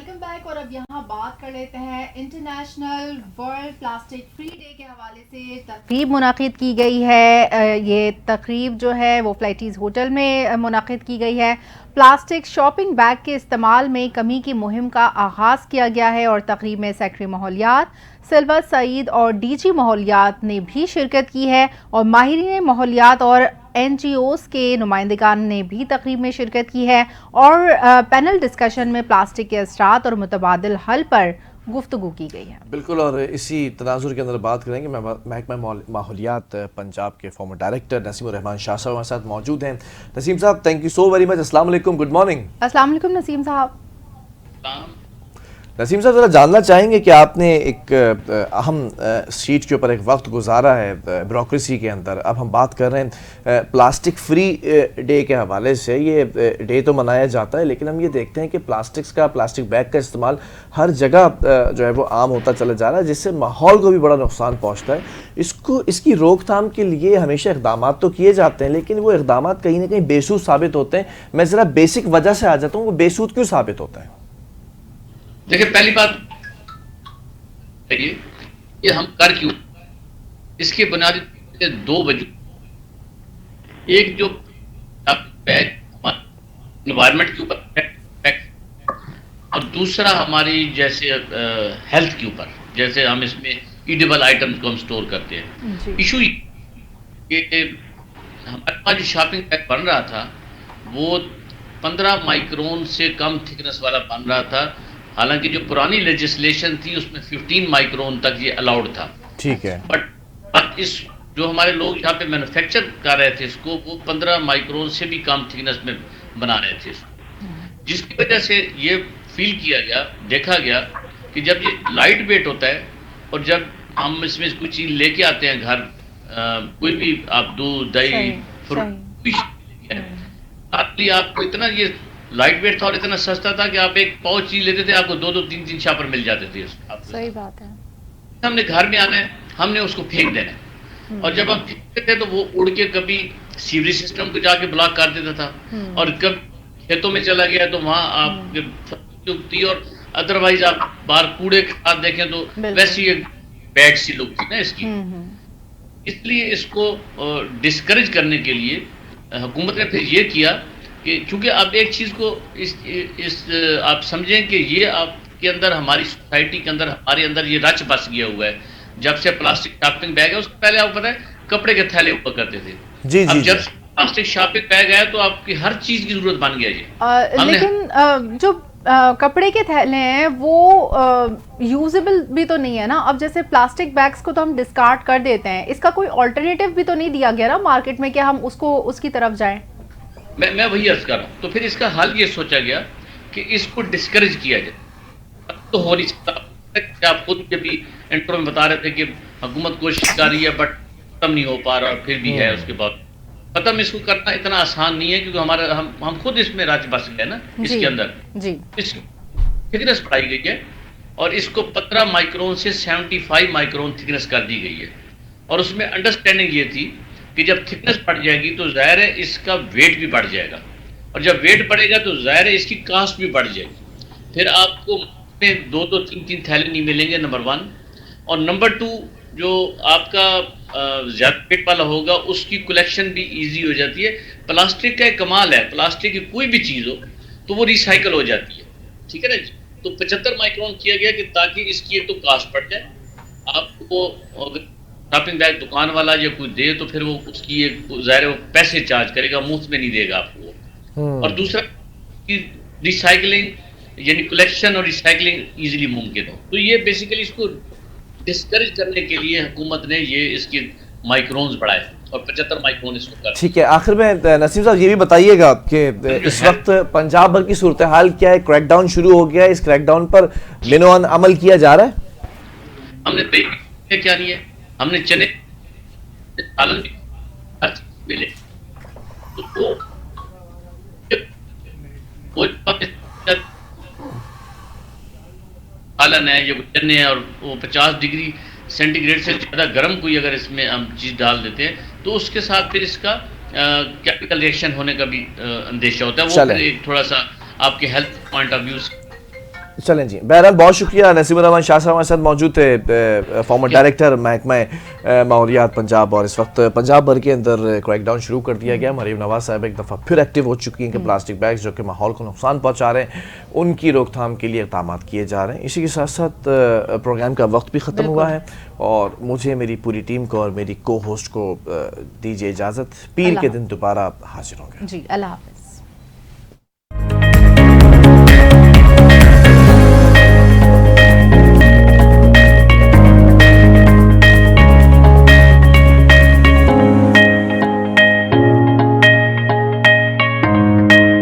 Welcome back. और अब यहाँ बात कर लेते हैं international world plastic free day के हवाले से तकरीब मुनाकिद की गई है। ये तकरीब जो है वो फ्लाइटीज़ होटल में मुनाकिद की गई है। प्लास्टिक शॉपिंग बैग के इस्तेमाल में कमी की मुहिम का आगाज़ किया गया है और तकरीब में सेक्रेटरी माहौलियात सिल्वत सईद और डीजी माहौलियात ने भी शिरकत की है और माहिरीन माहौलियात और NGOs के नुमाइंदगान ने भी तकरीब में शिरकत की है और पैनल डिस्कशन में प्लास्टिक के असरात और मुतबादिल हल पर गुफ्तगू की गई है। बिल्कुल, और इसी तनाजुर के अंदर बात करेंगे। महकमा माहौलियात पंजाब के फॉर्मर डायरेक्टर नसीम उर रहमान शाह साहब हमारे साथ मौजूद हैं। नसीम साहब, thank you so very much. अस्सलाम वालेकुम, गुड मॉर्निंग। अस्सलाम वालेकुम नसीम साहब। नसीम साहब, ज़रा जानना चाहेंगे कि आपने एक अहम सीट के ऊपर एक वक्त गुजारा है ब्यूरोक्रेसी के अंदर। अब हम बात कर रहे हैं प्लास्टिक फ्री डे के हवाले से। ये डे तो मनाया जाता है, लेकिन हम ये देखते हैं कि प्लास्टिक बैग का इस्तेमाल हर जगह जो है वो आम होता चला जा रहा है, जिससे माहौल को भी बड़ा नुकसान पहुँचता है। इसकी रोकथाम के लिए हमेशा इक़दाम तो किए जाते हैं, लेकिन वो इक़दाम कहीं ना कहीं बेसूद साबित होते हैं। मैं ज़रा बेसिक वजह से आ जाता हूँ, वो बेसूद क्यों साबित होता है? देखिए, पहली बात ये हम कर क्यों, इसके बुनियादी दो वजह। एक जो एनवायरनमेंट के ऊपर और दूसरा हमारी जैसे हेल्थ के ऊपर। जैसे हम इसमें ईडेबल आइटम्स को हम स्टोर करते हैं। इशू ये हमारे पास जो शॉपिंग बैग बन रहा था वो 15 माइक्रोन से कम थिकनेस वाला बन रहा था। हालांकि जो पुरानी लेजिस्लेशन थी उसमें 15 माइक्रोन तक ये अलाउड था। ठीक है, बट इस जो हमारे लोग यहाँ पे मैन्युफैक्चर कर रहे थे इसको, वो 15 माइक्रोन से भी कम थिकनेस में बना रहे थे इसको, जिसकी वजह से ये फील किया गया, देखा गया कि जब ये लाइट वेट होता है और जब हम इसमें कुछ चीज लेके आते हैं घर, कोई भी आप दूध दही फ्रूट, आपको इतना ये लाइट वेट था और इतना सस्ता था कि आप एक पाउच चीज लेते थे, आपको 2-2 3-3 शापर मिल जाते थे। सही बात है। हमने घर में आना है, हमने उसको फेंक देना है, और जब हम फेंकते थे तो वो उड़ के कभी सीवरेज सिस्टम को जाके ब्लॉक कर देता था, और कभी खेतों में चला गया तो वहां आप उगती, और अदरवाइज आप बाहर कूड़े के साथ देखें तो वैसी एक बैड सी लुक थी ना इसकी। इसलिए इसको डिस्करेज करने के लिए हुकूमत ने फिर ये किया कि चूंकि अब एक चीज को इस आप समझें कि ये आपके अंदर, हमारी सोसाइटी के अंदर, हमारे अंदर ये रच बस गया हुआ है। जब से प्लास्टिक शॉपिंग बैग है, उसके पहले आपको पता है कपड़े के थैले हुआ करते थे। जी अब जी जब प्लास्टिक शॉपिंग बैग आया तो आपकी हर चीज की जरूरत बन गया ये। लेकिन जो कपड़े के थैले हैं वो यूजेबल भी तो नहीं है ना। अब जैसे प्लास्टिक बैग्स को तो हम डिस्कार्ड कर देते हैं, इसका कोई अल्टरनेटिव भी तो नहीं दिया गया ना मार्केट में कि हम उसकी तरफ जाएं। मैं वही अर्ज कर रहा हूँ। तो फिर इसका हल ये सोचा गया कि इसको डिस्करेज किया जाए। तो हो नहीं सकता। आप खुद के भी इंट्रो में बता रहे थे कि हुकूमत कोशिश कर रही है बट खत्म नहीं हो पा रहा, फिर भी है उसके बाद खत्म। इसको करना इतना आसान नहीं है, क्योंकि हमारा हम खुद इसमें राज बस गए ना इसके अंदर। इस थिकनेस बढ़ाई गई है और इसको 15 माइक्रोन से 75 माइक्रोन थिकनेस कर दी गई है। और उसमें अंडरस्टैंडिंग ये थी कि जब थिकनेस बढ़ जाएगी तो जाहिर है इसका वेट भी बढ़ जाएगा, और जब वेट बढ़ेगा तो जाहिर है इसकी कास्ट भी बढ़ जाएगी। फिर आपको 2-2 3-3 थैले नहीं मिलेंगे, नंबर 1। और नंबर 2, जो आपका ज्यादा वेट वाला होगा उसकी कलेक्शन भी इजी हो जाती है। प्लास्टिक का एक कमाल है, प्लास्टिक की कोई भी चीज हो तो वो रिसाइकल हो जाती है, ठीक है ना जी। तो 75 माइक्रोन किया गया कि ताकि इसकी एक तो कास्ट बढ़ जाए। आपको शॉपिंग बैग दुकान वाला या कोई दे तो फिर वो उसकी एक ज़ाहिर वो पैसे चार्ज करेगा, मुफ्त में नहीं देगा आपको। और दूसरा कि रिसाइकलिंग यानी कलेक्शन और रिसाइकलिंग इजीली मुमकिन हो। तो ये बेसिकली इसको डिस्करेज करने के लिए हुकूमत ने ये इसके माइक्रोन्स बढ़ाए और 75 माइक्रोन इसको कर। ठीक है, आखिर में नसीम साहब ये भी बताइएगा कि इस वक्त पंजाब भर की सूरत हाल क्या है? क्रैकडाउन शुरू हो गया है, इस क्रैकडाउन पर बिनोअन अमल किया जा रहा है? हमने क्या नहीं है, हमने चने सालन मिले तो सालन है, ये चने है, और वो 50 डिग्री सेंटीग्रेड से ज़्यादा गर्म कोई अगर इसमें हम चीज़ डाल देते हैं तो उसके साथ फिर इसका केमिकल रिएक्शन होने का भी अंदेशा होता है। वो फिर एक थोड़ा सा आपके हेल्थ पॉइंट ऑफ व्यू चलें जी, बहरहाल बहुत शुक्रिया। नसीमुर रहमान शाह साहब हमारे साथ मौजूद थे, फॉर्मर डायरेक्टर महकमा माहौलियात पंजाब, और इस वक्त पंजाब भर के अंदर क्रैकडाउन शुरू कर दिया गया। मरीम नवाज साहब एक दफ़ा फिर एक्टिव हो चुकी हैं कि प्लास्टिक बैग्स जो कि माहौल को नुकसान पहुँचा रहे हैं उनकी रोकथाम के लिए इक़दाम किए जा रहे हैं। इसी के साथ साथ प्रोग्राम का वक्त भी ख़त्म हुआ है और मुझे, मेरी पूरी टीम को और मेरी को होस्ट को दीजिए इजाज़त। पीर के दिन दोबारा हाजिर होंगे जी, अल्लाह हाफ़िज़।